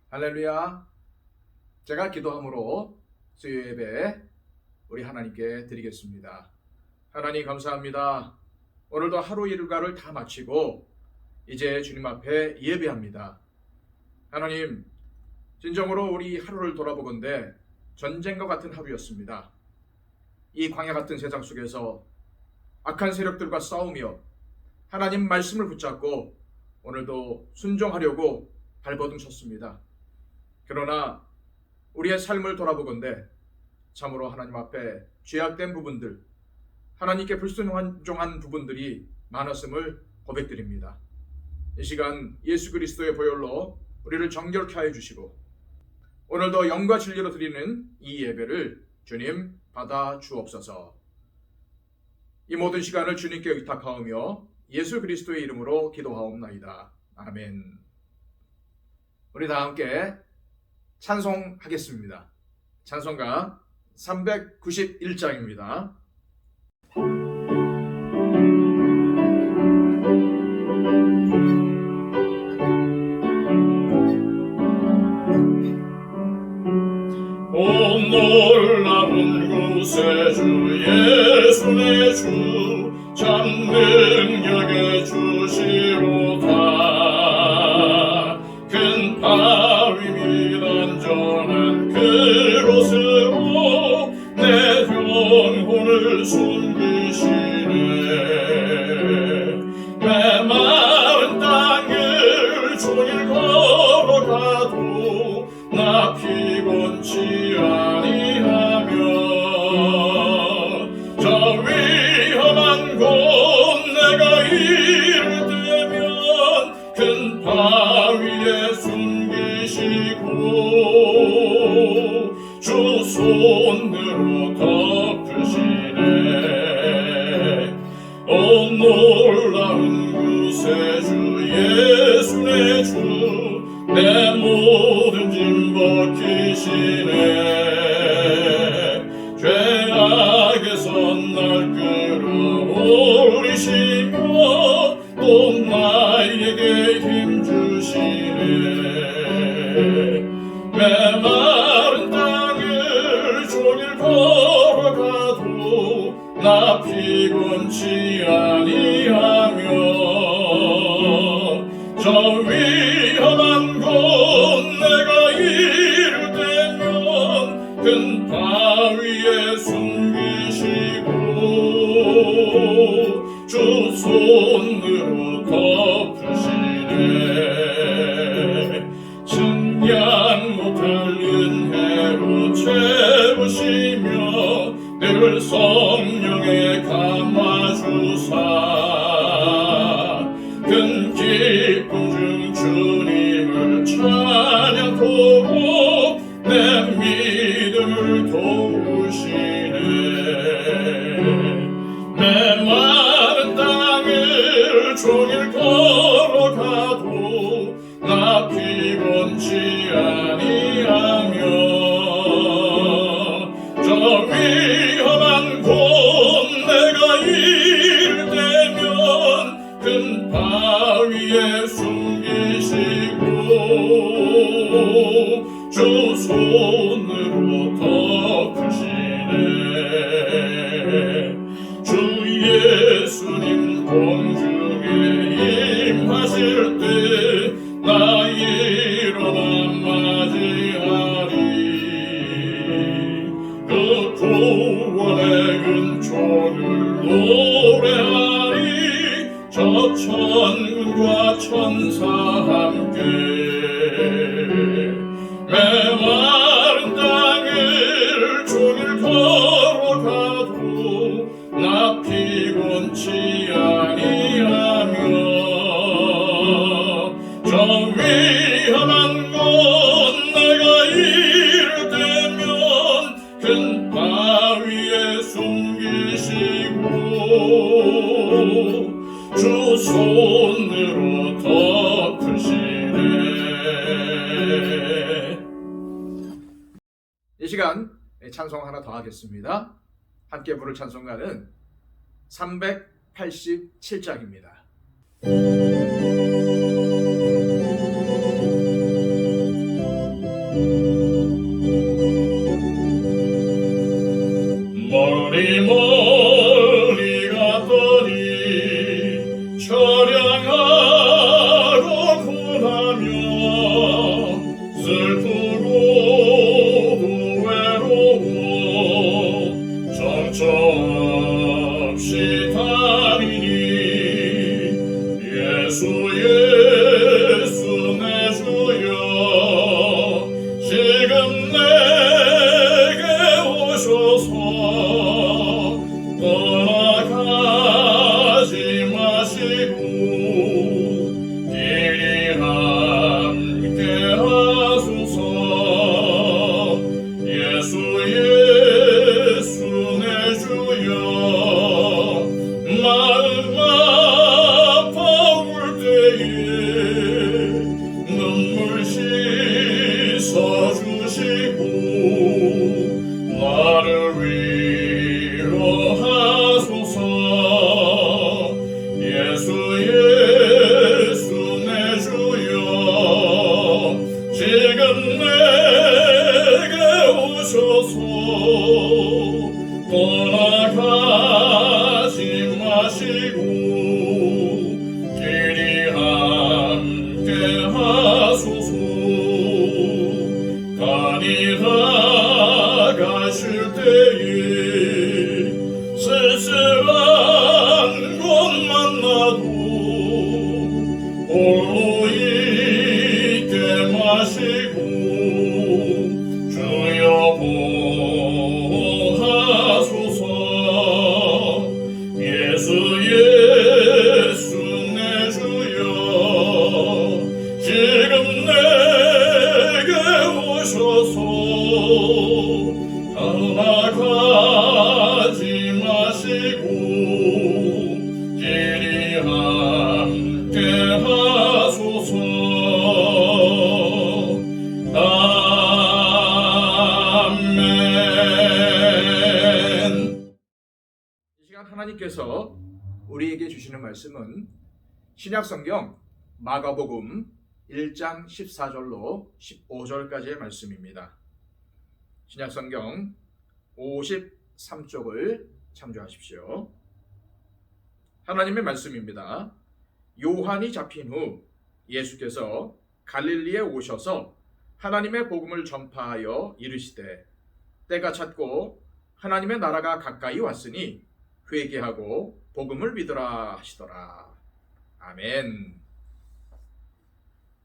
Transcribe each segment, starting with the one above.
할렐루야. 제가 기도함으로 수요 예배 우리 하나님께 드리겠습니다. 하나님 감사합니다. 오늘도 하루 일과를 다 마치고 이제 주님 앞에 예배합니다. 하나님, 진정으로 우리 하루를 돌아보건대 전쟁과 같은 하루였습니다. 이 광야 같은 세상 속에서 악한 세력들과 싸우며 하나님 말씀을 붙잡고 오늘도 순종하려고 발버둥 쳤습니다. 그러나 우리의 삶을 돌아보건대 참으로 하나님 앞에 죄악된 부분들, 하나님께 불순종한 부분들이 많았음을 고백드립니다. 이 시간 예수 그리스도의 보혈로 우리를 정결케 하여 주시고 오늘도 영과 진리로 드리는 이 예배를 주님 받아 주옵소서. 이 모든 시간을 주님께 의탁하오며 예수 그리스도의 이름으로 기도하옵나이다. 아멘. 우리 다 함께 찬송하겠습니다. 찬송가 391장입니다. 온 놀라운 구세주 예수 내 주 참 능력의 주시로다. 큰 바위 및 안전한 그곳으로 내 영혼을 숨기시네. 메마른 땅을 종일 걸어가도 나 피곤치 아니하며 저 위험한 곳 내가 이를 되면 큰 바위에 숨기시고 주 손으로 덮으시네. 오 놀라운 구세주 예수 내 주 내 모든 짐 벗기시네. 죄악에서 날 끌어올리시며 또 나에게 힘 주시네. 메마른 땅을 종일 걸어가도 나 피곤치 아니하며 저 위험한 곳 내가 이를 되면 큰 바위에 숨기시고 주 손으로 덮으시네. 측량 못할 은혜로 채우시며 늘 성령에 감아주사 큰 기쁨 중 주님을 찬양토록 내 믿음을 도우시네. 메마른 땅을 종일 걸어가도 나 피곤치 아니하며 저 위험한 곳 내가 이를 되면 큰 바위에 숨기시고 주 손으로 덮으시네. 주 예수님 공중에 임하실 때 나 일어나 맞이하리. 그 구원의 은총을 노래하리. 저 천군과 천사 함께 메마른 땅을 종일 걸어가도 나 피곤치 아니하며 저 위험한 곳 내가 이를 되면 큰 바위에 숨기시고 주 손으로 덮으시네. 이 시간 찬송 하나 더 하겠습니다. 함께 부를 찬송가는 387장입니다. 예수 예수 내 주여 지금 내게 오셔서 떠나가지 마시고 길이 함께 하소서 예수 예수 내 주여 마음 아파올 때에 눈물 씻어주시고 나를 위로하소서 예수 예수 내 주여 지금 내게 오셔서 떠나가지 마시고 길이 함께 하소서 가니다가실 때에 쓸쓸한 곳 만나도 홀로 있게 마시고 주여 보호하소서 예수 예수 내 주여 지금 내게 오셔서 떠나가지 마시고 길이 함께 하소서 아멘. 이 시간 하나님께서 우리에게 주시는 말씀은 신약성경 마가복음 1장 14절로 15절까지의 말씀입니다. 신약성경 53쪽을 참조하십시오. 하나님의 말씀입니다. 요한이 잡힌 후 예수께서 갈릴리에 오셔서 하나님의 복음을 전파하여 이르시되 때가 찼고 하나님의 나라가 가까이 왔으니 회개하고 복음을 믿으라 하시더라. 아멘.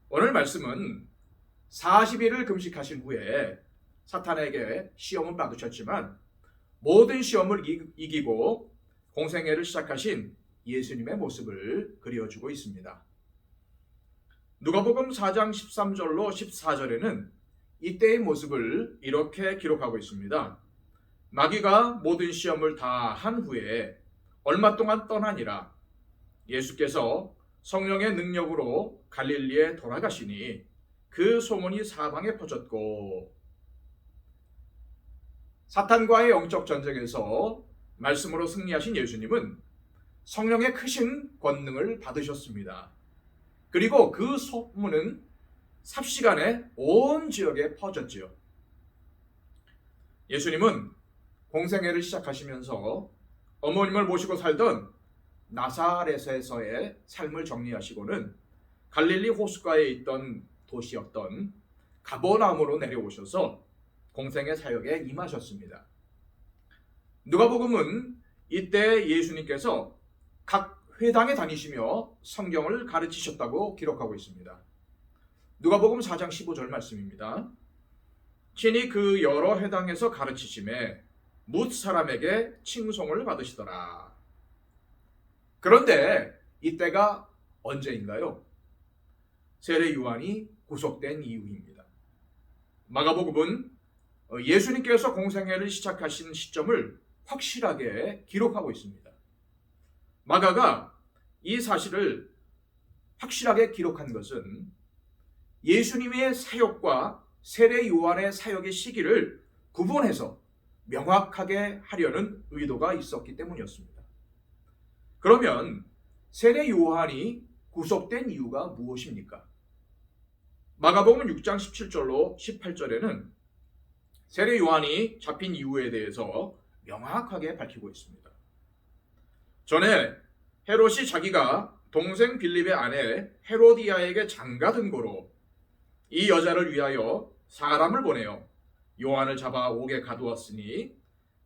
오늘 말씀은 40일을 금식하신 후에 사탄에게 시험을 받으셨지만 모든 시험을 이기고 공생애를 시작하신 예수님의 모습을 그려주고 있습니다. 누가복음 4장 13절로 14절에는 이때의 모습을 이렇게 기록하고 있습니다. 마귀가 모든 시험을 다 한 후에 얼마 동안 떠나니라. 예수께서 성령의 능력으로 갈릴리에 돌아가시니 그 소문이 사방에 퍼졌고, 사탄과의 영적 전쟁에서 말씀으로 승리하신 예수님은 성령의 크신 권능을 받으셨습니다. 그리고 그 소문은 삽시간에 온 지역에 퍼졌지요. 예수님은 공생애를 시작하시면서 어머님을 모시고 살던 나사렛에서의 삶을 정리하시고는 갈릴리 호숫가에 있던 도시였던 가버나움으로 내려오셔서 공생애 사역에 임하셨습니다. 누가복음은 이때 예수님께서 각 회당에 다니시며 성경을 가르치셨다고 기록하고 있습니다. 누가복음 4장 15절 말씀입니다. 친히 그 여러 회당에서 가르치심에 뭇 사람에게 칭송을 받으시더라. 그런데 이때가 언제인가요? 세례 요한이 구속된 이후입니다. 마가복음은 예수님께서 공생애를 시작하신 시점을 확실하게 기록하고 있습니다. 마가가 이 사실을 확실하게 기록한 것은 예수님의 사역과 세례 요한의 사역의 시기를 구분해서 명확하게 하려는 의도가 있었기 때문이었습니다. 그러면 세례 요한이 구속된 이유가 무엇입니까? 마가복음 6장 17절로 18절에는 세례 요한이 잡힌 이유에 대해서 명확하게 밝히고 있습니다. 전에 헤롯이 자기가 동생 빌립의 아내 헤로디아에게 장가든 고로 이 여자를 위하여 사람을 보내어 요한을 잡아 옥에 가두었으니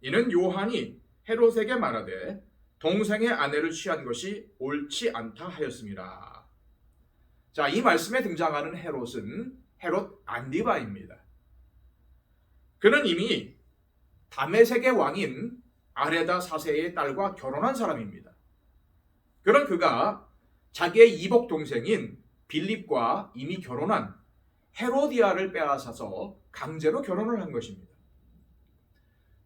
이는 요한이 헤롯에게 말하되 동생의 아내를 취한 것이 옳지 않다 하였습니다. 자, 이 말씀에 등장하는 헤롯은 헤롯 안디바입니다. 그는 이미 다메섹의 왕인 아레다 4세의 딸과 결혼한 사람입니다. 그런 그가 자기의 이복 동생인 빌립과 이미 결혼한 헤로디아를 빼앗아서 강제로 결혼을 한 것입니다.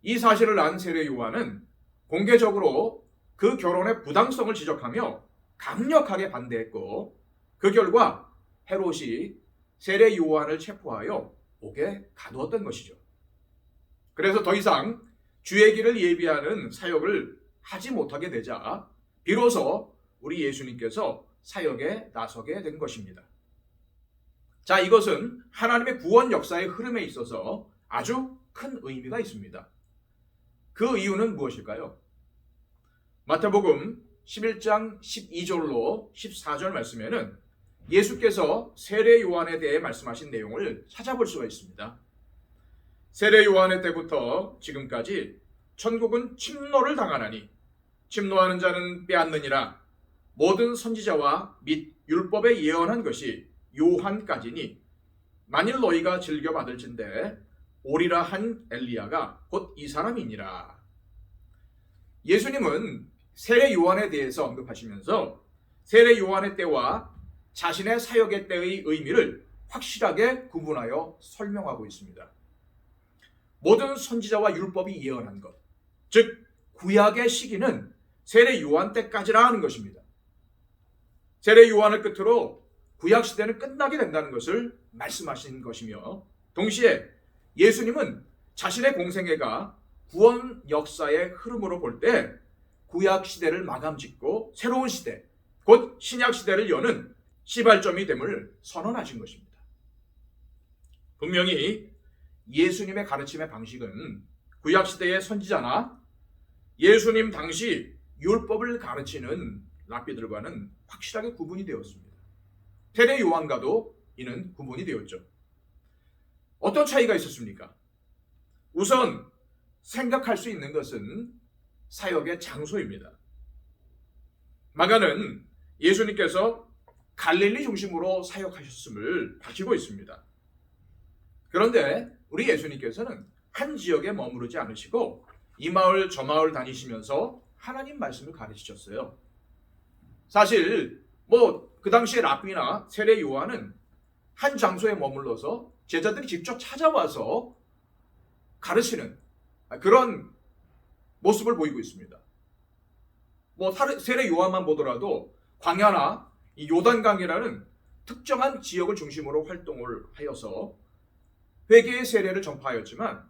이 사실을 안 세례 요한은 공개적으로 그 결혼의 부당성을 지적하며 강력하게 반대했고, 그 결과 헤롯이 세례 요한을 체포하여 옥에 가두었던 것이죠. 그래서 더 이상 주의 길을 예비하는 사역을 하지 못하게 되자 비로소 우리 예수님께서 사역에 나서게 된 것입니다. 자, 이것은 하나님의 구원 역사의 흐름에 있어서 아주 큰 의미가 있습니다. 그 이유는 무엇일까요? 마태복음 11장 12절로 14절 말씀에는 예수께서 세례 요한에 대해 말씀하신 내용을 찾아볼 수가 있습니다. 세례 요한의 때부터 지금까지 천국은 침노를 당하나니 침노하는 자는 빼앗느니라. 모든 선지자와 및 율법에 예언한 것이 요한까지니 만일 너희가 즐겨 받을진대 오리라 한 엘리야가 곧 이 사람이니라. 예수님은 세례 요한에 대해서 언급하시면서 세례 요한의 때와 자신의 사역의 때의 의미를 확실하게 구분하여 설명하고 있습니다. 모든 선지자와 율법이 예언한 것, 즉 구약의 시기는 세례 요한 때까지라 하는 것입니다. 세례 요한을 끝으로 구약 시대는 끝나게 된다는 것을 말씀하신 것이며, 동시에 예수님은 자신의 공생애가 구원 역사의 흐름으로 볼 때 구약 시대를 마감짓고 새로운 시대, 곧 신약 시대를 여는 시발점이 됨을 선언하신 것입니다. 분명히 예수님의 가르침의 방식은 구약 시대의 선지자나 예수님 당시 율법을 가르치는 랍비들과는 확실하게 구분이 되었습니다. 세례 요한과도 이는 구분이 되었죠. 어떤 차이가 있었습니까? 우선 생각할 수 있는 것은 사역의 장소입니다. 마가는 예수님께서 갈릴리 중심으로 사역하셨음을 밝히고 있습니다. 그런데 우리 예수님께서는 한 지역에 머무르지 않으시고 이 마을 저 마을 다니시면서 하나님 말씀을 가르치셨어요. 사실 그 당시에 랍비나 세례 요한은 한 장소에 머물러서 제자들이 직접 찾아와서 가르치는 그런 모습을 보이고 있습니다. 세례 요한만 보더라도 광야나 이 요단강이라는 특정한 지역을 중심으로 활동을 하여서 회개의 세례를 전파하였지만,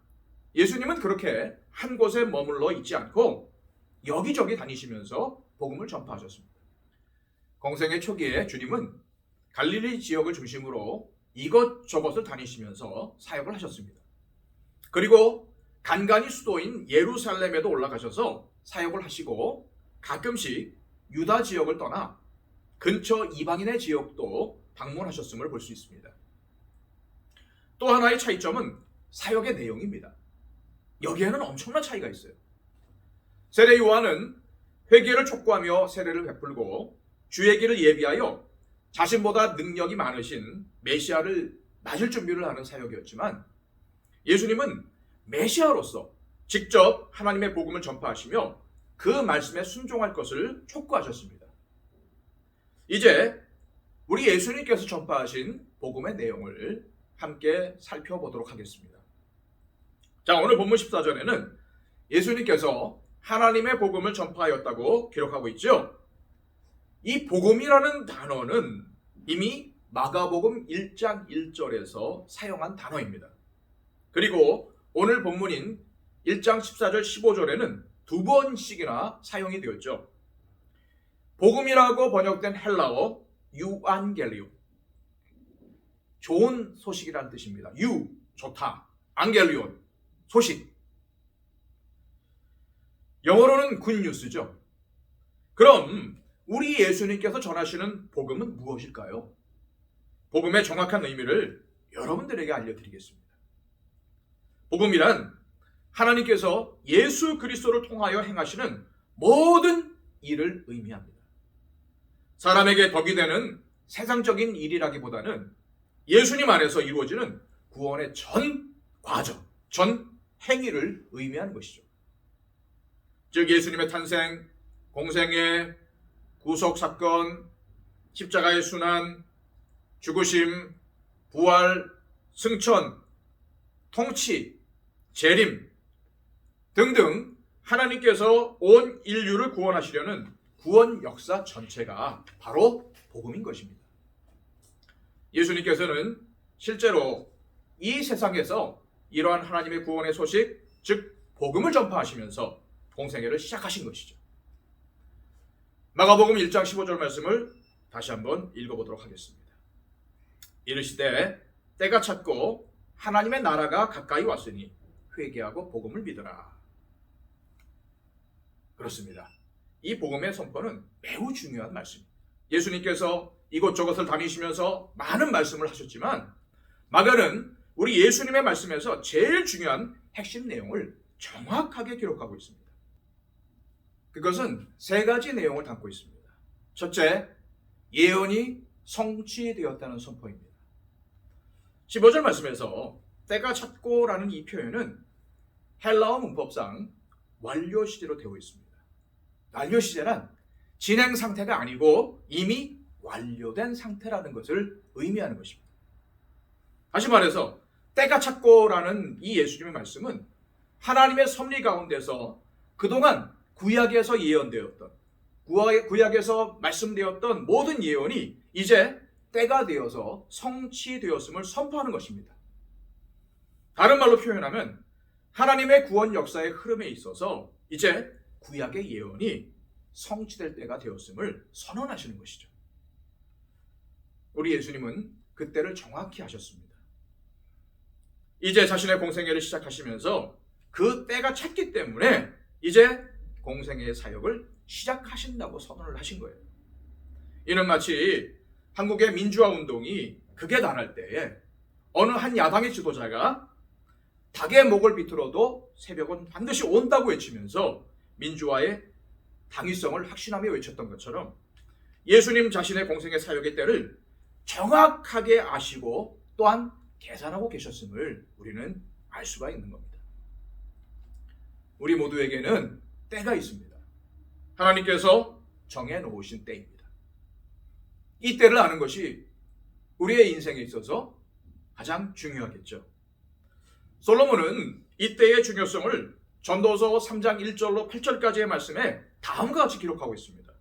예수님은 그렇게 한 곳에 머물러 있지 않고 여기저기 다니시면서 복음을 전파하셨습니다. 공생의 초기에 주님은 갈릴리 지역을 중심으로 이것저것을 다니시면서 사역을 하셨습니다. 그리고 간간히 수도인 예루살렘에도 올라가셔서 사역을 하시고, 가끔씩 유다 지역을 떠나 근처 이방인의 지역도 방문하셨음을 볼 수 있습니다. 또 하나의 차이점은 사역의 내용입니다. 여기에는 엄청난 차이가 있어요. 세례 요한은 회개를 촉구하며 세례를 베풀고 주의 길을 예비하여 자신보다 능력이 많으신 메시아를 맞을 준비를 하는 사역이었지만, 예수님은 메시아로서 직접 하나님의 복음을 전파하시며 그 말씀에 순종할 것을 촉구하셨습니다. 이제 우리 예수님께서 전파하신 복음의 내용을 함께 살펴보도록 하겠습니다. 자, 오늘 본문 14절에는 예수님께서 하나님의 복음을 전파하였다고 기록하고 있죠. 이 복음이라는 단어는 이미 마가복음 1장 1절에서 사용한 단어입니다. 그리고 오늘 본문인 1장 14절 15절에는 두 번씩이나 사용이 되었죠. 복음이라고 번역된 헬라어 유안겔리온, 좋은 소식이라는 뜻입니다. 좋다. 안겔리온, 소식. 영어로는 굿뉴스죠. 그럼 우리 예수님께서 전하시는 복음은 무엇일까요? 복음의 정확한 의미를 여러분들에게 알려드리겠습니다. 복음이란 하나님께서 예수 그리스도를 통하여 행하시는 모든 일을 의미합니다. 사람에게 덕이 되는 세상적인 일이라기보다는 예수님 안에서 이루어지는 구원의 전 과정, 전 행위를 의미하는 것이죠. 즉 예수님의 탄생, 공생애, 구속 사건, 십자가의 순환, 죽으심, 부활, 승천, 통치, 재림 등등 하나님께서 온 인류를 구원하시려는 구원 역사 전체가 바로 복음인 것입니다. 예수님께서는 실제로 이 세상에서 이러한 하나님의 구원의 소식, 즉 복음을 전파하시면서 공생애를 시작하신 것이죠. 마가복음 1장 15절 말씀을 다시 한번 읽어보도록 하겠습니다. 이르시되 때가 찼고 하나님의 나라가 가까이 왔으니 회개하고 복음을 믿으라. 그렇습니다. 이 복음의 선포는 매우 중요한 말씀입니다. 예수님께서 이곳저곳을 다니시면서 많은 말씀을 하셨지만 마가는 우리 예수님의 말씀에서 제일 중요한 핵심 내용을 정확하게 기록하고 있습니다. 그것은 세 가지 내용을 담고 있습니다. 첫째, 예언이 성취되었다는 선포입니다. 15절 말씀에서 때가 찼고라는 이 표현은 헬라어 문법상 완료 시제로 되어 있습니다. 완료 시제란 진행 상태가 아니고 이미 완료된 상태라는 것을 의미하는 것입니다. 다시 말해서 때가 찼고라는 이 예수님의 말씀은 하나님의 섭리 가운데서 그동안 구약에서 예언되었던, 구약에서 말씀되었던 모든 예언이 이제 때가 되어서 성취되었음을 선포하는 것입니다. 다른 말로 표현하면 하나님의 구원 역사의 흐름에 있어서 이제 구약의 예언이 성취될 때가 되었음을 선언하시는 것이죠. 우리 예수님은 그때를 정확히 하셨습니다. 이제 자신의 공생애를 시작하시면서 그 때가 찼기 때문에 이제 공생애의 사역을 시작하신다고 선언을 하신 거예요. 이는 마치 한국의 민주화 운동이 극에 달할 때에 어느 한 야당의 지도자가 닭의 목을 비틀어도 새벽은 반드시 온다고 외치면서 민주화의 당위성을 확신하며 외쳤던 것처럼 예수님 자신의 공생의 사역의 때를 정확하게 아시고 또한 계산하고 계셨음을 우리는 알 수가 있는 겁니다. 우리 모두에게는 때가 있습니다. 하나님께서 정해놓으신 때입니다. 이 때를 아는 것이 우리의 인생에 있어서 가장 중요하겠죠. 솔로몬은 이 때의 중요성을 전도서 3장 1절로 8절까지의 말씀에 다음과 같이 기록하고 있습니다.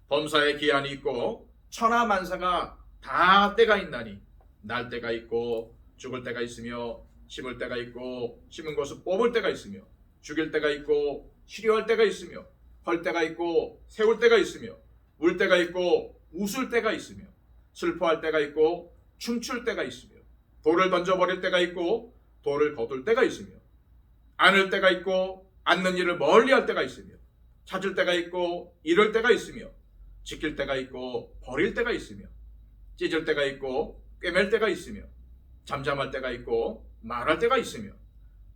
범사에 기한이 있고 천하 만사가 다 때가 있나니 날 때가 있고 죽을 때가 있으며 심을 때가 있고 심은 것을 뽑을 때가 있으며 죽일 때가 있고 치료할 때가 있으며 헐 때가 있고 세울 때가 있으며 울 때가 있고 웃을 때가 있으며 슬퍼할 때가 있고 춤출 때가 있으며 돌을 던져버릴 때가 있고 돌을 거둘 때가 있으며 안을 때가 있고 앉는 일을 멀리할 때가 있으며 찾을 때가 있고 잃을 때가 있으며 지킬 때가 있고 버릴 때가 있으며 찢을 때가 있고 꿰맬 때가 있으며 잠잠할 때가 있고 말할 때가 있으며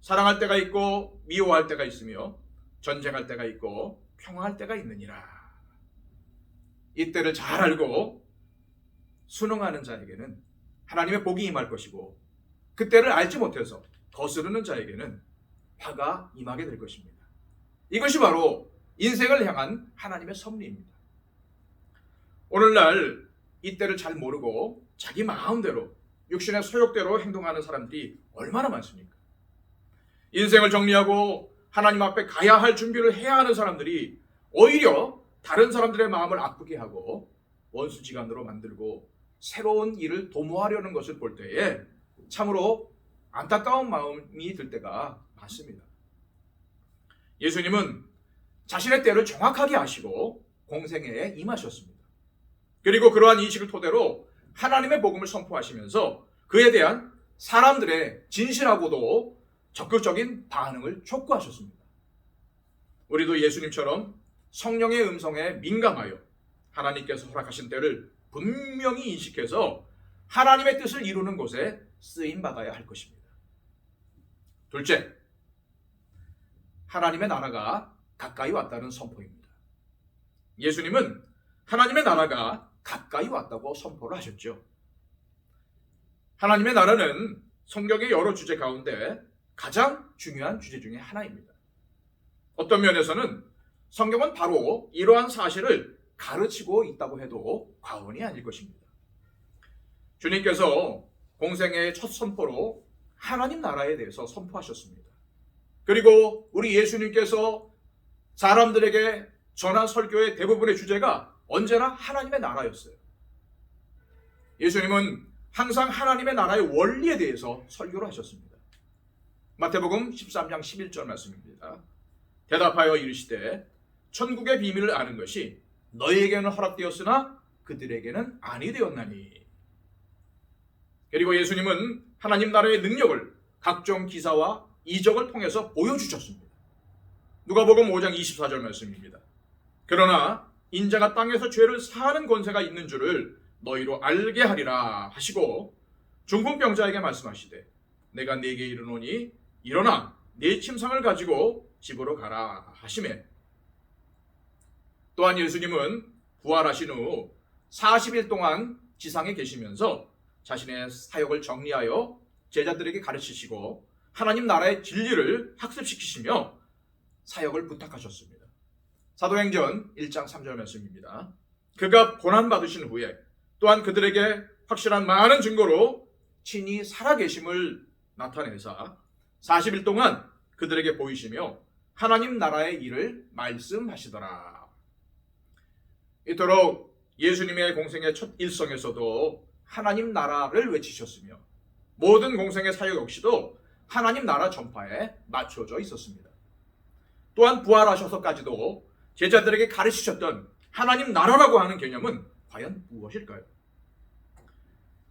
사랑할 때가 있고 미워할 때가 있으며 전쟁할 때가 있고 평화할 때가 있느니라. 이때를 잘 알고 순응하는 자에게는 하나님의 복이 임할 것이고 그때를 알지 못해서 거스르는 자에게는 화가 임하게 될 것입니다. 이것이 바로 인생을 향한 하나님의 섭리입니다. 오늘날 이때를 잘 모르고 자기 마음대로 육신의 소욕대로 행동하는 사람들이 얼마나 많습니까? 인생을 정리하고 하나님 앞에 가야 할 준비를 해야 하는 사람들이 오히려 다른 사람들의 마음을 아프게 하고 원수지간으로 만들고 새로운 일을 도모하려는 것을 볼 때에 참으로 안타까운 마음이 들 때가 많습니다. 예수님은 자신의 때를 정확하게 아시고 공생애에 임하셨습니다. 그리고 그러한 인식을 토대로 하나님의 복음을 선포하시면서 그에 대한 사람들의 진실하고도 적극적인 반응을 촉구하셨습니다. 우리도 예수님처럼 성령의 음성에 민감하여 하나님께서 허락하신 때를 분명히 인식해서 하나님의 뜻을 이루는 곳에 쓰임받아야 할 것입니다. 둘째, 하나님의 나라가 가까이 왔다는 선포입니다. 예수님은 하나님의 나라가 가까이 왔다고 선포를 하셨죠. 하나님의 나라는 성경의 여러 주제 가운데 가장 중요한 주제 중에 하나입니다. 어떤 면에서는 성경은 바로 이러한 사실을 가르치고 있다고 해도 과언이 아닐 것입니다. 주님께서 공생의 첫 선포로 하나님 나라에 대해서 선포하셨습니다. 그리고 우리 예수님께서 사람들에게 전한 설교의 대부분의 주제가 언제나 하나님의 나라였어요. 예수님은 항상 하나님의 나라의 원리에 대해서 설교를 하셨습니다. 마태복음 13장 11절 말씀입니다. 대답하여 이르시되 천국의 비밀을 아는 것이 너희에게는 허락되었으나 그들에게는 아니 되었나니. 그리고 예수님은 하나님 나라의 능력을 각종 기사와 이적을 통해서 보여주셨습니다. 누가복음 5장 24절 말씀입니다. 그러나 인자가 땅에서 죄를 사하는 권세가 있는 줄을 너희로 알게 하리라 하시고 중풍병자에게 말씀하시되 내가 네게 이르노니 일어나 네 침상을 가지고 집으로 가라 하시매. 또한 예수님은 부활하신 후 40일 동안 지상에 계시면서 자신의 사역을 정리하여 제자들에게 가르치시고 하나님 나라의 진리를 학습시키시며 사역을 부탁하셨습니다. 사도행전 1장 3절 말씀입니다. 그가 고난받으신 후에 또한 그들에게 확실한 많은 증거로 친히 살아계심을 나타내사 40일 동안 그들에게 보이시며 하나님 나라의 일을 말씀하시더라. 이토록 예수님의 공생의 첫 일성에서도 하나님 나라를 외치셨으며 모든 공생의 사역 역시도 하나님 나라 전파에 맞춰져 있었습니다. 또한 부활하셔서까지도 제자들에게 가르치셨던 하나님 나라라고 하는 개념은 과연 무엇일까요?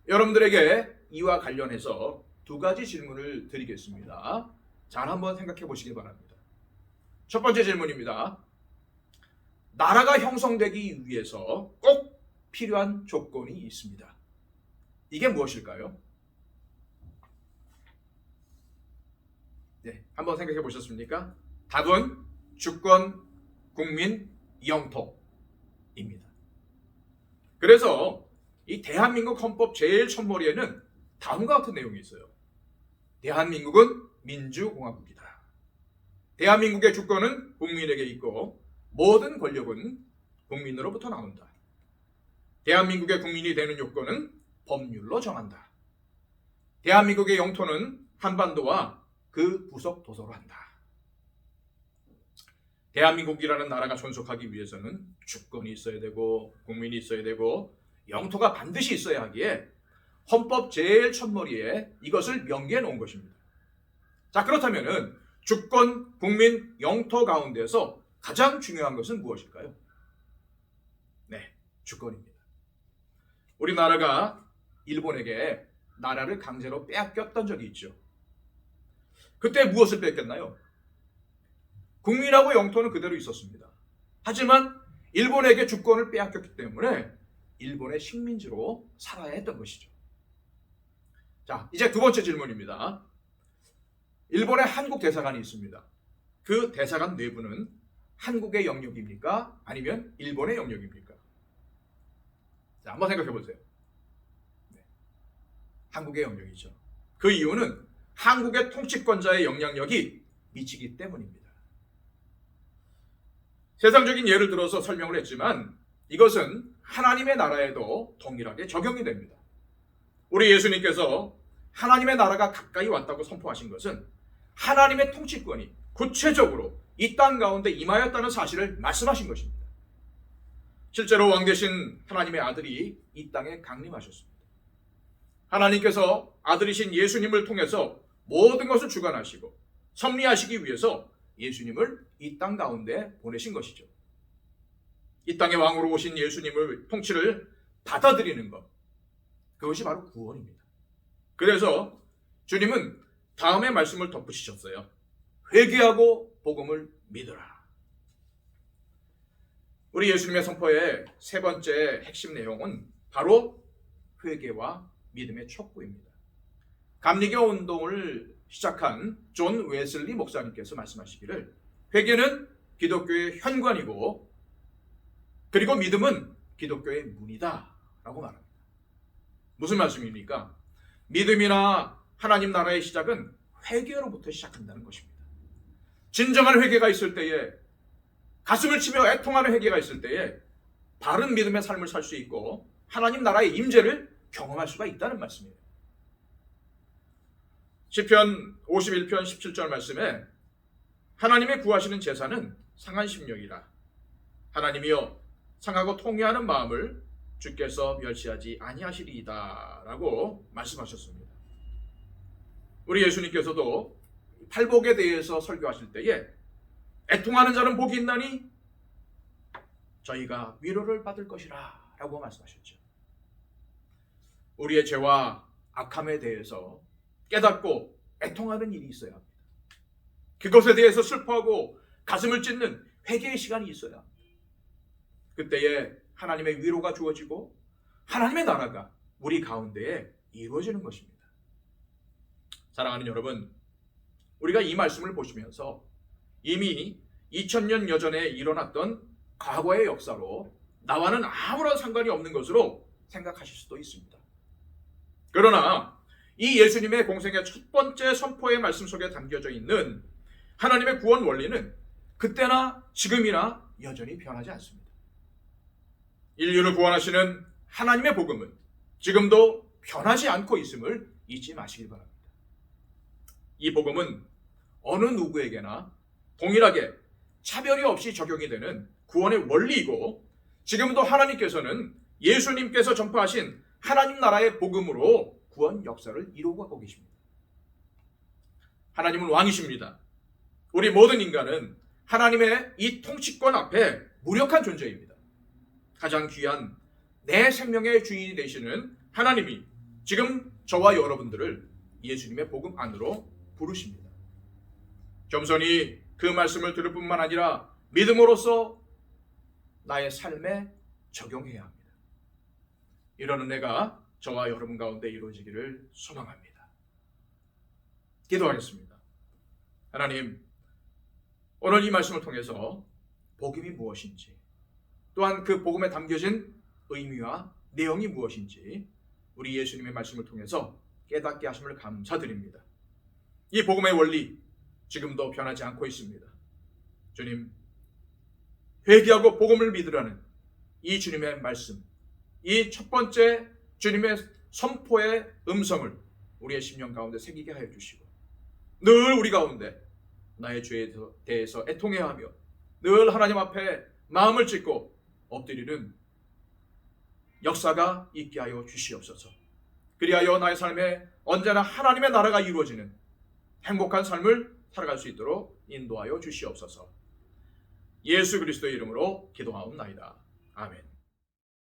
여러분들에게 이와 관련해서 두 가지 질문을 드리겠습니다. 잘 한번 생각해 보시기 바랍니다. 첫 번째 질문입니다. 나라가 형성되기 위해서 꼭 필요한 조건이 있습니다. 이게 무엇일까요? 네, 한번 생각해 보셨습니까? 답은 주권, 국민, 영토입니다. 그래서 이 대한민국 헌법 제일 첫머리에는 다음과 같은 내용이 있어요. 대한민국은 민주공화국이다. 대한민국의 주권은 국민에게 있고 모든 권력은 국민으로부터 나온다. 대한민국의 국민이 되는 요건은 법률로 정한다. 대한민국의 영토는 한반도와 그 부속 도서로 한다. 대한민국이라는 나라가 존속하기 위해서는 주권이 있어야 되고 국민이 있어야 되고 영토가 반드시 있어야 하기에 헌법 제일 첫머리에 이것을 명기해 놓은 것입니다. 자, 그렇다면은 주권, 국민, 영토 가운데서 가장 중요한 것은 무엇일까요? 네, 주권입니다. 우리나라가 일본에게 나라를 강제로 빼앗겼던 적이 있죠. 그때 무엇을 뺏겼나요? 국민하고 영토는 그대로 있었습니다. 하지만 일본에게 주권을 빼앗겼기 때문에 일본의 식민지로 살아야 했던 것이죠. 자, 이제 두 번째 질문입니다. 일본에 한국 대사관이 있습니다. 그 대사관 내부는 한국의 영역입니까? 아니면 일본의 영역입니까? 자, 한번 생각해 보세요. 네. 한국의 영역이죠. 그 이유는 한국의 통치권자의 영향력이 미치기 때문입니다. 세상적인 예를 들어서 설명을 했지만 이것은 하나님의 나라에도 동일하게 적용이 됩니다. 우리 예수님께서 하나님의 나라가 가까이 왔다고 선포하신 것은 하나님의 통치권이 구체적으로 이 땅 가운데 임하였다는 사실을 말씀하신 것입니다. 실제로 왕 되신 하나님의 아들이 이 땅에 강림하셨습니다. 하나님께서 아들이신 예수님을 통해서 모든 것을 주관하시고 섭리하시기 위해서 예수님을 이 땅 가운데 보내신 것이죠. 이 땅의 왕으로 오신 예수님을 통치를 받아들이는 것, 그것이 바로 구원입니다. 그래서 주님은 다음의 말씀을 덧붙이셨어요. 회개하고 복음을 믿으라. 우리 예수님의 선포의 세 번째 핵심 내용은 바로 회개와 믿음의 촉구입니다. 감리교 운동을 시작한 존 웨슬리 목사님께서 말씀하시기를 회개는 기독교의 현관이고 그리고 믿음은 기독교의 문이다 라고 말합니다. 무슨 말씀입니까? 믿음이나 하나님 나라의 시작은 회개로부터 시작한다는 것입니다. 진정한 회개가 있을 때에, 가슴을 치며 애통하는 회개가 있을 때에 바른 믿음의 삶을 살 수 있고 하나님 나라의 임재를 경험할 수가 있다는 말씀이에요. 시편 51편 17절 말씀에 하나님의 구하시는 제사는 상한 심령이라. 하나님이여 상하고 통회하는 마음을 주께서 멸시하지 아니하시리이다 라고 말씀하셨습니다. 우리 예수님께서도 팔복에 대해서 설교하실 때에 애통하는 자는 복이 있나니 저희가 위로를 받을 것이라 라고 말씀하셨죠. 우리의 죄와 악함에 대해서 깨닫고 애통하는 일이 있어야 합니다. 그것에 대해서 슬퍼하고 가슴을 찢는 회개의 시간이 있어야 합니다. 그때에 하나님의 위로가 주어지고 하나님의 나라가 우리 가운데에 이루어지는 것입니다. 사랑하는 여러분, 우리가 이 말씀을 보시면서 이미 2000년 여전에 일어났던 과거의 역사로 나와는 아무런 상관이 없는 것으로 생각하실 수도 있습니다. 그러나 이 예수님의 공생의 첫 번째 선포의 말씀 속에 담겨져 있는 하나님의 구원 원리는 그때나 지금이나 여전히 변하지 않습니다. 인류를 구원하시는 하나님의 복음은 지금도 변하지 않고 있음을 잊지 마시길 바랍니다. 이 복음은 어느 누구에게나 동일하게 차별이 없이 적용이 되는 구원의 원리이고, 지금도 하나님께서는 예수님께서 전파하신 하나님 나라의 복음으로 구원 역사를 이루고 가고 계십니다. 하나님은 왕이십니다. 우리 모든 인간은 하나님의 이 통치권 앞에 무력한 존재입니다. 가장 귀한 내 생명의 주인이 되시는 하나님이 지금 저와 여러분들을 예수님의 복음 안으로 부르십니다. 겸손히 그 말씀을 들을 뿐만 아니라 믿음으로써 나의 삶에 적용해야 합니다. 이런 은혜가 저와 여러분 가운데 이루어지기를 소망합니다. 기도하겠습니다. 하나님, 오늘 이 말씀을 통해서 복음이 무엇인지, 또한 그 복음에 담겨진 의미와 내용이 무엇인지 우리 예수님의 말씀을 통해서 깨닫게 하심을 감사드립니다. 이 복음의 원리 지금도 변하지 않고 있습니다. 주님, 회개하고 복음을 믿으라는 이 주님의 말씀, 이 첫 번째 주님의 선포의 음성을 우리의 심령 가운데 새기게 하여 주시고, 늘 우리 가운데 나의 죄에 대해서 애통해야 하며 늘 하나님 앞에 마음을 찢고 엎드리는 역사가 있게 하여 주시옵소서. 그리하여 나의 삶에 언제나 하나님의 나라가 이루어지는 행복한 삶을 살아갈 수 있도록 인도하여 주시옵소서. 예수 그리스도의 이름으로 기도하옵나이다. 아멘.